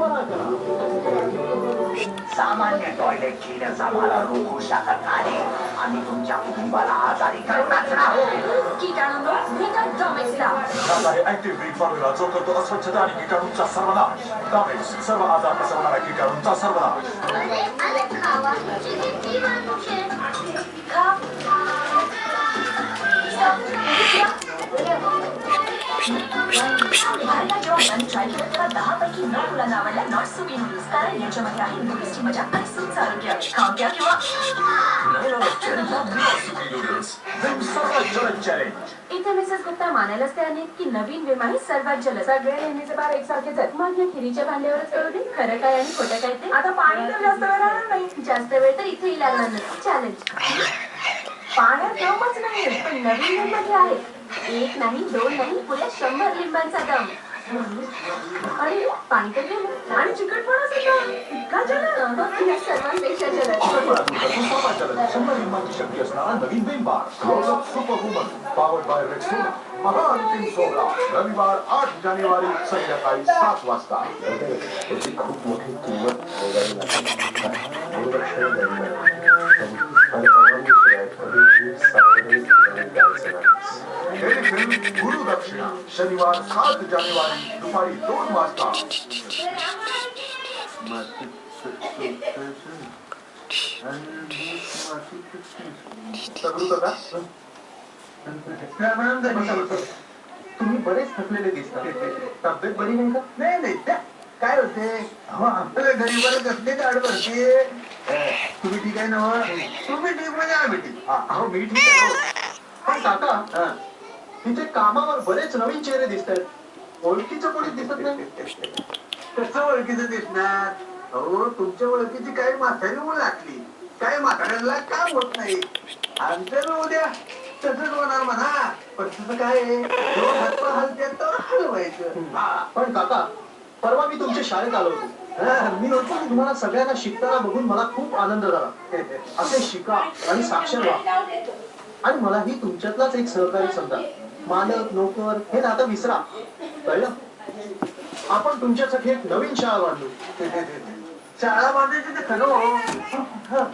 मना करा. सामान्य टॉयलेट क्लीनर्स आम्हाला रोखू शकत नाही. आम्ही तुमच्या कुटुंबाला आजारी करूनच राहू. कीटाणूंनो भेटा डॉमेक्सला. आहे ऍक्टिव्ह ब्रीड फॉर्म्युला जो करतो अस्वच्छता आणि कीटाणूंचा सर्वनाश. डॉमेक्स सर्व आजार पसरवणाऱ्या कीटाणूंचा सर्वनाश. खावा भारताच्या ऑनलाईन ट्रायल केला 10 पैकी 9 मुलांना आवडला नॉट सुपी नूडल्स कारण याच्यामध्ये आहे नूडल्सची मजा आणि सुंदर आरोग्य. खाऊन घ्या किंवा इथे मिसेस गुप्ता मानायलाच तयार नाहीत की नवीन विमा ही सर्वात जलद. सगळे नेहमीचे बार एकसारखेच आहेत. मग या खिरीच्या भांड्यावरच कळू दे खरं काय आणि खोटं काय ते. आता पाणी तर जास्त वेळ राहणार नाही. जास्त वेळ तर इथेही लागणार नाही. चॅलेंज पाण्यात दमच नाही पण नवीन लिंबाचे आहे. 1 नाही 2 नाही पुऱ्या 100 लिंबांचा दम. आणि पाणी तर गेलं आणि चिकटपणा सुद्धा इतका जलद. या सर्वांपेक्षा जलद 100 लिंबांची शक्ती असणारा नवीन Vim bar super woman powered by Rexona. महाअंतिम सोहळा रविवार 8 जानेवारी संध्याकाळी 7 वाजता. त्याची खूप मोठी किंमत गुरु दक्षिणा शनिवार 7 जानेवारी दुपारी 2 वाजता. तुम्ही बरेच थकलेले दिसता. तब्येत बरी नाही का? नाही नाही काय होते आपल्याला घरी बरं कसले दाड भरते. तुम्ही ठीक आहे ना? तुम्ही ठीक म्हणजे आम्ही ठीक. अहो मी ठीक आहे. पण काका तिथे कामावर बरेच नवीन चेहरे दिसत आहेत. ओळखीचं कोणी दिसत नाही. कसं ओळखीचं दिसणार? अहो तुमच्या ओळखीची काही म्हातारी मुलं लागली. काही म्हाताऱ्यांना काम होत नाही. आमचं उद्या तसंच होणार म्हणा. पण तसं काय हलत्यात तर हलवायचं. पण काका परवा मी तुमच्या शाळेत आलो होतो. मी होतो की तुम्हाला सगळ्यांना शिकताना बघून मला खूप आनंद झाला. असे शिका आणि साक्षर व्हा. आणि मलाही तुमच्यातलाच एक सहकारी समजा. मालक नोकर हे नातं विसरा. कळलं? आपण तुमच्यासाठी एक नवीन शाळा बांधू. शाळा बांधायची तर खरं